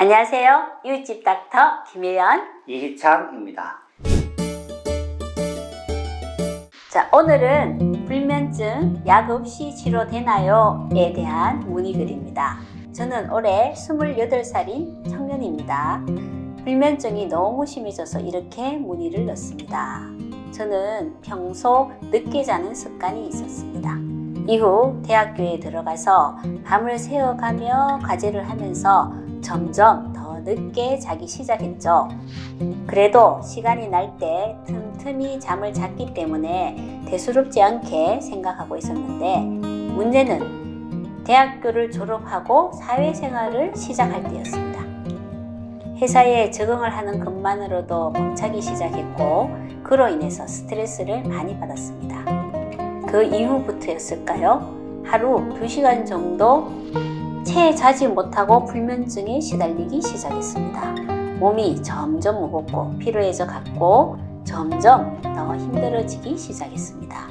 안녕하세요. 이웃집 닥터 김혜연, 이희창입니다. 자, 오늘은 불면증 약 없이 치료되나요?에 대한 문의글입니다. 저는 올해 28살인 청년입니다. 불면증이 너무 심해져서 이렇게 문의를 넣습니다. 저는 평소 늦게 자는 습관이 있었습니다. 이후 대학교에 들어가서 밤을 새워가며 과제를 하면서 점점 더 늦게 자기 시작했죠. 그래도 시간이 날 때 틈틈이 잠을 잤기 때문에 대수롭지 않게 생각하고 있었는데, 문제는 대학교를 졸업하고 사회생활을 시작할 때였습니다. 회사에 적응을 하는 것만으로도 벅차기 시작했고, 그로 인해서 스트레스를 많이 받았습니다. 그 이후부터였을까요? 하루 2시간 정도 채 자지 못하고 불면증에 시달리기 시작했습니다. 몸이 점점 무겁고 피로해져 갔고 점점 더 힘들어지기 시작했습니다.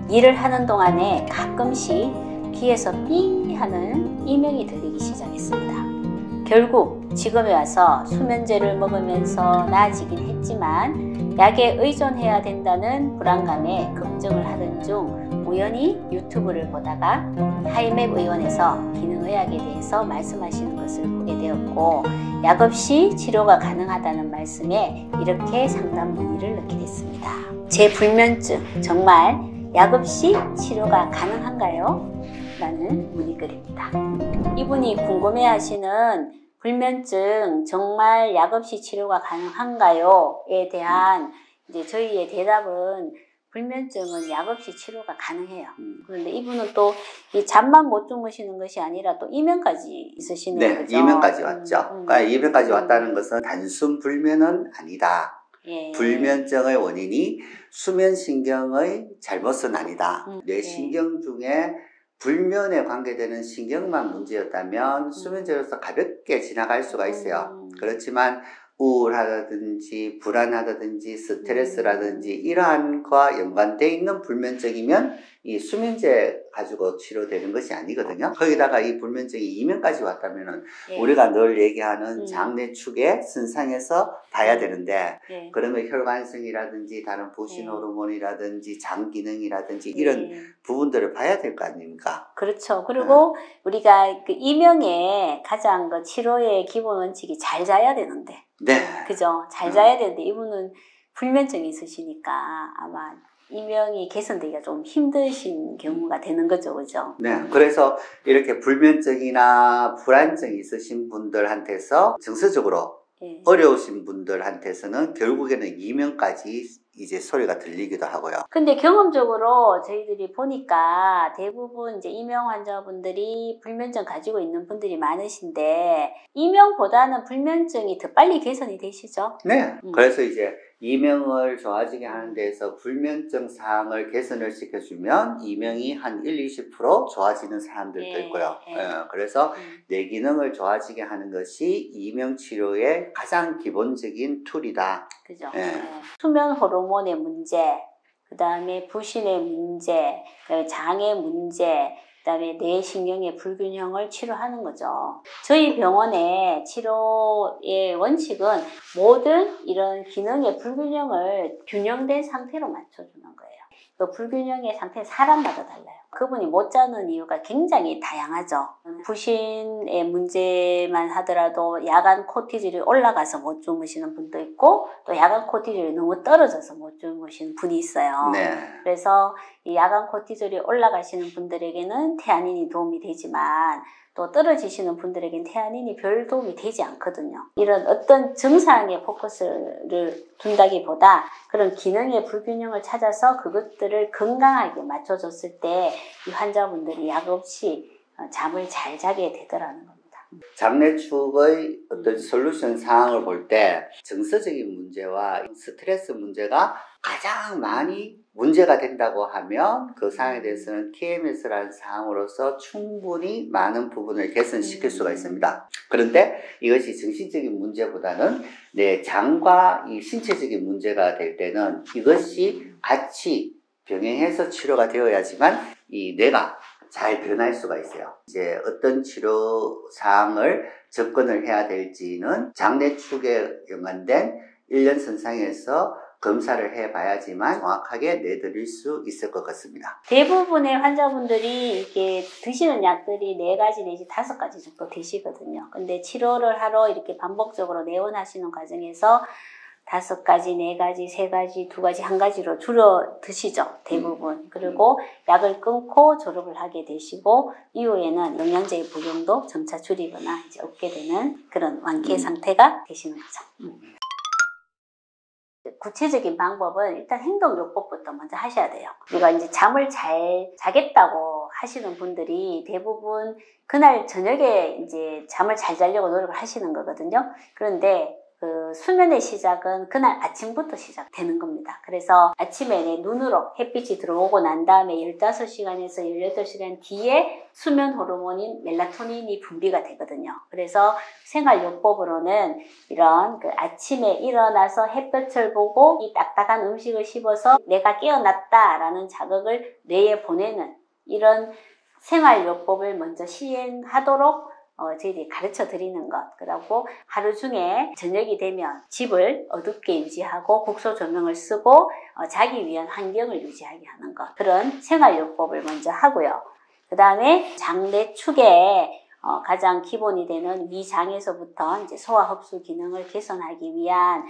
일을 하는 동안에 가끔씩 귀에서 삥 하는 이명이 들리기 시작했습니다. 결국 지금에 와서 수면제를 먹으면서 나아지긴 했지만 약에 의존해야 된다는 불안감에 걱정을 하던 중 우연히 유튜브를 보다가 하이맥 의원에서 기능의학에 대해서 말씀하시는 것을 보게 되었고, 약 없이 치료가 가능하다는 말씀에 이렇게 상담 문의를 넣게 됐습니다. 제 불면증 정말 약 없이 치료가 가능한가요? 라는 문의글입니다. 이분이 궁금해하시는 불면증 정말 약 없이 치료가 가능한가요?에 대한 이제 저희의 대답은 불면증은 약 없이 치료가 가능해요. 그런데 이분은 또 이 잠만 못 주무시는 것이 아니라 또 이명까지 있으시는 거죠. 네, 이명까지 왔죠. 그러니까 이명까지 왔다는 것은 단순 불면은 아니다. 예. 불면증의 원인이 수면신경의 잘못은 아니다. 뇌신경 중에 불면에 관계되는 신경만 문제였다면 수면제로서 가볍게 지나갈 수가 있어요. 그렇지만 우울하다든지 불안하다든지 스트레스라든지 이러한 것과 연관되어 있는 불면증이면 이 수면제 가지고 치료되는 것이 아니거든요. 거기다가 이 불면증이 이명까지 왔다면은 우리가 늘 얘기하는 장내축의 손상에서 봐야 되는데, 그러면 혈관성이라든지 다른 부신 호르몬이라든지 장 기능이라든지 이런 부분들을 봐야 될 거 아닙니까? 그렇죠. 그리고 우리가 그 이명의 가장 그 치료의 기본 원칙이 잘 자야 되는데, 네, 그죠? 잘 자야 되는데 이분은 불면증이 있으시니까 아마 이명이 개선되기가 좀 힘드신 경우가 되는 거죠, 그죠? 네, 그래서 이렇게 불면증이나 불안증이 있으신 분들한테서 정서적으로 어려우신 분들한테서는 결국에는 이명까지 이제 소리가 들리기도 하고요. 근데 경험적으로 저희들이 보니까 대부분 이제 이명 환자분들이 불면증 가지고 있는 분들이 많으신데, 이명보다는 불면증이 더 빨리 개선이 되시죠? 네. 그래서 이제 이명을 좋아지게 하는 데에서 불면증 사항을 개선을 시켜주면 이명이 한 1-20% 좋아지는 사람들도 있고요. 그래서 뇌 기능을 좋아지게 하는 것이 이명 치료의 가장 기본적인 툴이다. 그죠? 수면 호르몬의 문제, 그 다음에 부신의 문제, 장의 문제, 그 다음에 뇌신경의 불균형을 치료하는 거죠. 저희 병원의 치료의 원칙은 모든 이런 기능의 불균형을 균형된 상태로 맞춰주는 거예요. 그 불균형의 상태는 사람마다 달라요. 그분이 못 자는 이유가 굉장히 다양하죠. 부신의 문제만 하더라도 야간 코티졸이 올라가서 못 주무시는 분도 있고, 또 야간 코티졸이 너무 떨어져서 못 주무시는 분이 있어요. 네. 그래서 이 야간 코티졸이 올라가시는 분들에게는 테아닌이 도움이 되지만, 또 떨어지시는 분들에겐 테아닌이 별 도움이 되지 않거든요. 이런 어떤 증상에 포커스를 둔다기보다 그런 기능의 불균형을 찾아서 그것들을 건강하게 맞춰줬을 때 이 환자분들이 약 없이 잠을 잘 자게 되더라는 겁니다. 장내축의 어떤 솔루션 사항을 볼 때 정서적인 문제와 스트레스 문제가 가장 많이 문제가 된다고 하면 그 사항에 대해서는 TMS라는 사항으로서 충분히 많은 부분을 개선시킬 수가 있습니다. 그런데 이것이 정신적인 문제보다는 내 장과 이 신체적인 문제가 될 때는 이것이 같이 병행해서 치료가 되어야지만 이 뇌가 잘 변할 수가 있어요. 이제 어떤 치료 사항을 접근을 해야 될지는 장내축에 연관된 1년 선상에서 검사를 해봐야지만 정확하게 내드릴 수 있을 것 같습니다. 대부분의 환자분들이 이게 드시는 약들이 4가지 내지 5가지 정도 되시거든요. 근데 치료를 하러 이렇게 반복적으로 내원하시는 과정에서 5가지, 4가지, 3가지, 2가지, 1가지로 줄여 드시죠. 대부분. 그리고 약을 끊고 졸업을 하게 되시고 이후에는 영양제의 복용도 점차 줄이거나 이제 없게 되는 그런 완쾌 상태가 되시는 거죠. 구체적인 방법은 일단 행동요법부터 먼저 하셔야 돼요. 우리가 이제 잠을 잘 자겠다고 하시는 분들이 대부분 그날 저녁에 이제 잠을 잘 자려고 노력을 하시는 거거든요. 그런데 그 수면의 시작은 그날 아침부터 시작되는 겁니다. 그래서 아침에 내 눈으로 햇빛이 들어오고 난 다음에 15시간에서 18시간 뒤에 수면 호르몬인 멜라토닌이 분비가 되거든요. 그래서 생활요법으로는 이런 그 아침에 일어나서 햇볕을 보고 이 딱딱한 음식을 씹어서 내가 깨어났다라는 자극을 뇌에 보내는 이런 생활요법을 먼저 시행하도록 저희들이 가르쳐 드리는 것. 그리고 하루 중에 저녁이 되면 집을 어둡게 유지하고 국소 조명을 쓰고 자기 위한 환경을 유지하게 하는 것. 그런 생활요법을 먼저 하고요. 그 다음에 장내축에 가장 기본이 되는 위장에서부터 이제 소화 흡수 기능을 개선하기 위한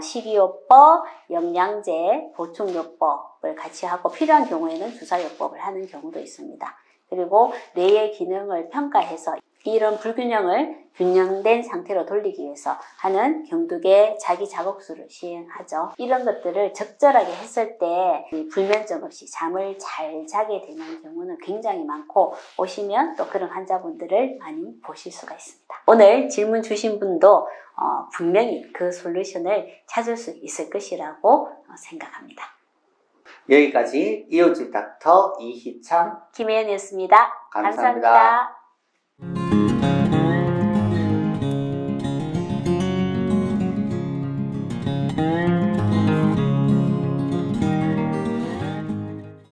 식이요법, 영양제, 보충요법을 같이 하고 필요한 경우에는 주사요법을 하는 경우도 있습니다. 그리고 뇌의 기능을 평가해서 이런 불균형을 균형된 상태로 돌리기 위해서 하는 경두계 자기 자극술을 시행하죠. 이런 것들을 적절하게 했을 때 불면증 없이 잠을 잘 자게 되는 경우는 굉장히 많고 오시면 또 그런 환자분들을 많이 보실 수가 있습니다. 오늘 질문 주신 분도 분명히 그 솔루션을 찾을 수 있을 것이라고 생각합니다. 여기까지 이웃집 닥터 이희창 김혜연이었습니다. 감사합니다. 감사합니다.